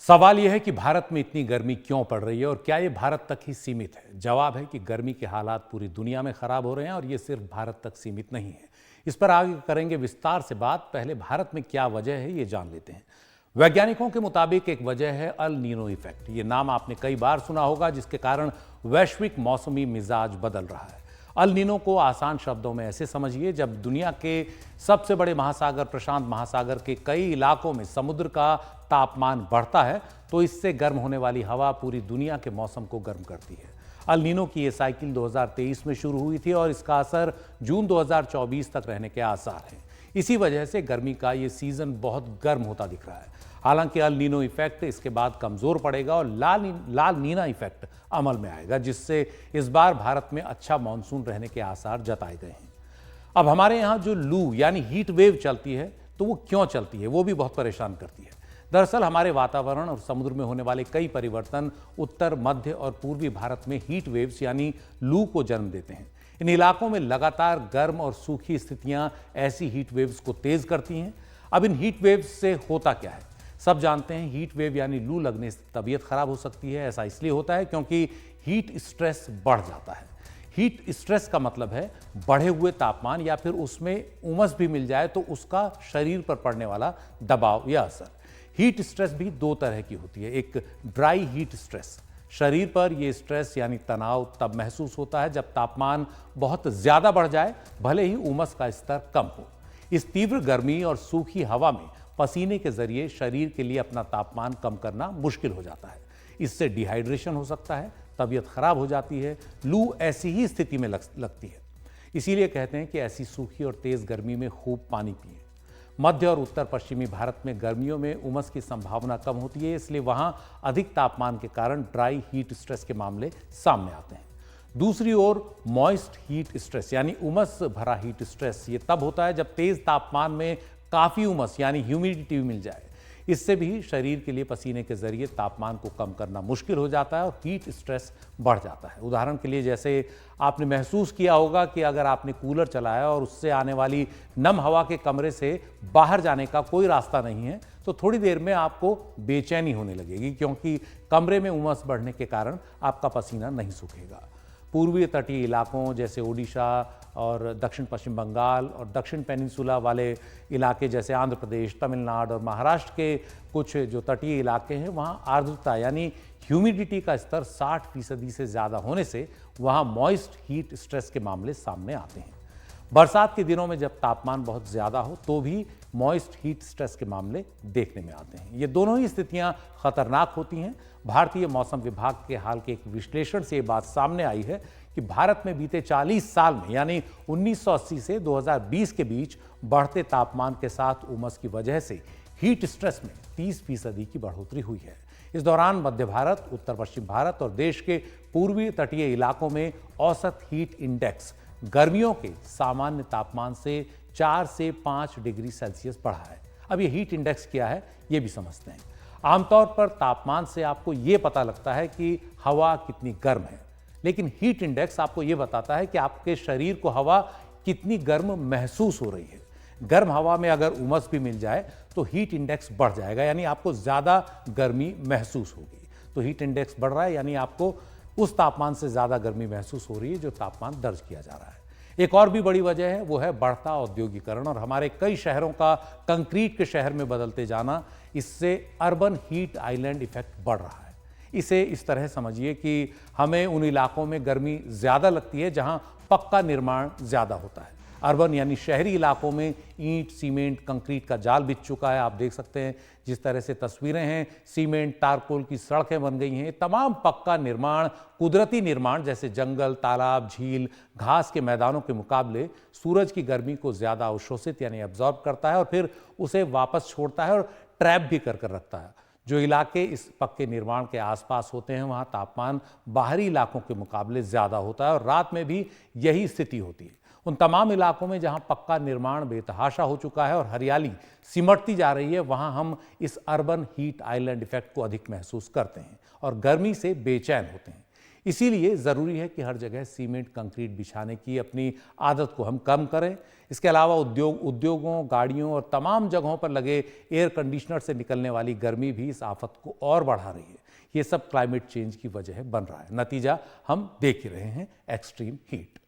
सवाल यह है कि भारत में इतनी गर्मी क्यों पड़ रही है और क्या ये भारत तक ही सीमित है। जवाब है कि गर्मी के हालात पूरी दुनिया में खराब हो रहे हैं और ये सिर्फ भारत तक सीमित नहीं है। इस पर आगे करेंगे विस्तार से बात। पहले भारत में क्या वजह है ये जान लेते हैं। वैज्ञानिकों के मुताबिक एक वजह है अल नीनो इफेक्ट। ये नाम आपने कई बार सुना होगा, जिसके कारण वैश्विक मौसमी मिजाज बदल रहा है। अल नीनो को आसान शब्दों में ऐसे समझिए, जब दुनिया के सबसे बड़े महासागर प्रशांत महासागर के कई इलाकों में समुद्र का तापमान बढ़ता है तो इससे गर्म होने वाली हवा पूरी दुनिया के मौसम को गर्म करती है। अल नीनो की ये साइकिल 2023 में शुरू हुई थी और इसका असर जून 2024 तक रहने के आसार हैं। इसी वजह से गर्मी का ये सीजन बहुत गर्म होता दिख रहा है। हालांकि अल नीनो इफेक्ट इसके बाद कमजोर पड़ेगा और लाल नीना इफेक्ट अमल में आएगा, जिससे इस बार भारत में अच्छा मानसून रहने के आसार जताए गए हैं। अब हमारे यहाँ जो लू यानी हीट वेव चलती है, तो वो क्यों चलती है, वो भी बहुत परेशान करती है। दरअसल हमारे वातावरण और समुद्र में होने वाले कई परिवर्तन उत्तर, मध्य और पूर्वी भारत में हीट वेव्स यानी लू को जन्म देते हैं। इन इलाकों में लगातार गर्म और सूखी स्थितियां ऐसी हीट वेव्स को तेज करती हैं। अब इन हीट वेव्स से होता क्या है, सब जानते हैं। हीट वेव यानी लू लगने से तबीयत खराब हो सकती है। ऐसा इसलिए होता है क्योंकि हीट स्ट्रेस बढ़ जाता है। हीट स्ट्रेस का मतलब है बढ़े हुए तापमान या फिर उसमें उमस भी मिल जाए तो उसका शरीर पर पड़ने वाला दबाव या असर। हीट स्ट्रेस भी दो तरह की होती है। एक ड्राई हीट स्ट्रेस, शरीर पर यह स्ट्रेस यानी तनाव तब महसूस होता है जब तापमान बहुत ज्यादा बढ़ जाए, भले ही उमस का स्तर कम हो। इस तीव्र गर्मी और सूखी हवा में पसीने के जरिए शरीर के लिए अपना तापमान कम करना मुश्किल हो जाता है। इससे डिहाइड्रेशन हो सकता है, तबीयत खराब हो जाती है। लू ऐसी ही स्थिति में लगती है। इसीलिए कहते हैं कि ऐसी सूखी और तेज गर्मी में खूब पानी पिएं। मध्य और उत्तर पश्चिमी भारत में गर्मियों में उमस की संभावना कम होती है, इसलिए वहां अधिक तापमान के कारण ड्राई हीट स्ट्रेस के मामले सामने आते हैं। दूसरी ओर मॉइस्ट हीट स्ट्रेस यानी उमस भरा हीट स्ट्रेस ये तब होता है जब तेज तापमान में काफी उमस यानी ह्यूमिडिटी मिल जाए। इससे भी शरीर के लिए पसीने के जरिए तापमान को कम करना मुश्किल हो जाता है और हीट स्ट्रेस बढ़ जाता है। उदाहरण के लिए, जैसे आपने महसूस किया होगा कि अगर आपने कूलर चलाया और उससे आने वाली नम हवा के कमरे से बाहर जाने का कोई रास्ता नहीं है, तो थोड़ी देर में आपको बेचैनी होने लगेगी, क्योंकि कमरे में उमस बढ़ने के कारण आपका पसीना नहीं सूखेगा। पूर्वी तटीय इलाकों जैसे ओडिशा और दक्षिण पश्चिम बंगाल और दक्षिण पेनिनसुला वाले इलाके जैसे आंध्र प्रदेश, तमिलनाडु और महाराष्ट्र के कुछ जो तटीय इलाके हैं, वहाँ आर्द्रता यानी ह्यूमिडिटी का स्तर 60% से ज़्यादा होने से वहाँ मॉइस्ट हीट स्ट्रेस के मामले सामने आते हैं। बरसात के दिनों में जब तापमान बहुत ज़्यादा हो तो भी मॉइस्ट हीट स्ट्रेस के मामले देखने में आते हैं। ये दोनों ही स्थितियां खतरनाक होती हैं। भारतीय मौसम विभाग के हाल के एक विश्लेषण से ये बात सामने आई है कि भारत में बीते 40 साल में यानी 1980 से 2020 के बीच बढ़ते तापमान के साथ उमस की वजह से हीट स्ट्रेस में 30% की बढ़ोतरी हुई है। इस दौरान मध्य भारत, उत्तर पश्चिम भारत और देश के पूर्वी तटीय इलाकों में औसत हीट इंडेक्स गर्मियों के सामान्य तापमान से 4 से 5 डिग्री सेल्सियस बढ़ा है। अब ये हीट इंडेक्स क्या है, ये भी समझते हैं। आमतौर पर तापमान से आपको ये पता लगता है कि हवा कितनी गर्म है, लेकिन हीट इंडेक्स आपको ये बताता है कि आपके शरीर को हवा कितनी गर्म महसूस हो रही है। गर्म हवा में अगर उमस भी मिल जाए तो हीट इंडेक्स बढ़ जाएगा, यानी आपको ज्यादा गर्मी महसूस होगी। तो हीट इंडेक्स बढ़ रहा है यानी आपको उस तापमान से ज्यादा गर्मी महसूस हो रही है जो तापमान दर्ज किया जा रहा है। एक और भी बड़ी वजह है, वो है बढ़ता औद्योगिकरण और हमारे कई शहरों का कंक्रीट के शहर में बदलते जाना। इससे अर्बन हीट आइलैंड इफेक्ट बढ़ रहा है। इसे इस तरह समझिए कि हमें उन इलाकों में गर्मी ज्यादा लगती है जहां पक्का निर्माण ज्यादा होता है। अर्बन यानी शहरी इलाकों में ईंट, सीमेंट, कंक्रीट का जाल बिछ चुका है। आप देख सकते हैं जिस तरह से तस्वीरें हैं, सीमेंट, तारकोल की सड़कें बन गई हैं। तमाम पक्का निर्माण, कुदरती निर्माण जैसे जंगल, तालाब, झील, घास के मैदानों के मुकाबले सूरज की गर्मी को ज्यादा अवशोषित यानी एब्जॉर्ब करता है और फिर उसे वापस छोड़ता है और ट्रैप भी कर रखता है। जो इलाके इस पक्के निर्माण के आसपास होते हैं वहाँ तापमान बाहरी इलाकों के मुकाबले ज़्यादा होता है और रात में भी यही स्थिति होती है। उन तमाम इलाकों में जहाँ पक्का निर्माण बेतहाशा हो चुका है और हरियाली सिमटती जा रही है, वहाँ हम इस अर्बन हीट आइलैंड इफेक्ट को अधिक महसूस करते हैं और गर्मी से बेचैन होते हैं। इसीलिए ज़रूरी है कि हर जगह सीमेंट कंक्रीट बिछाने की अपनी आदत को हम कम करें। इसके अलावा उद्योगों, गाड़ियों और तमाम जगहों पर लगे एयर कंडीशनर से निकलने वाली गर्मी भी इस आफत को और बढ़ा रही है। ये सब क्लाइमेट चेंज की वजह बन रहा है। नतीजा हम देख ही रहे हैं, एक्सट्रीम हीट।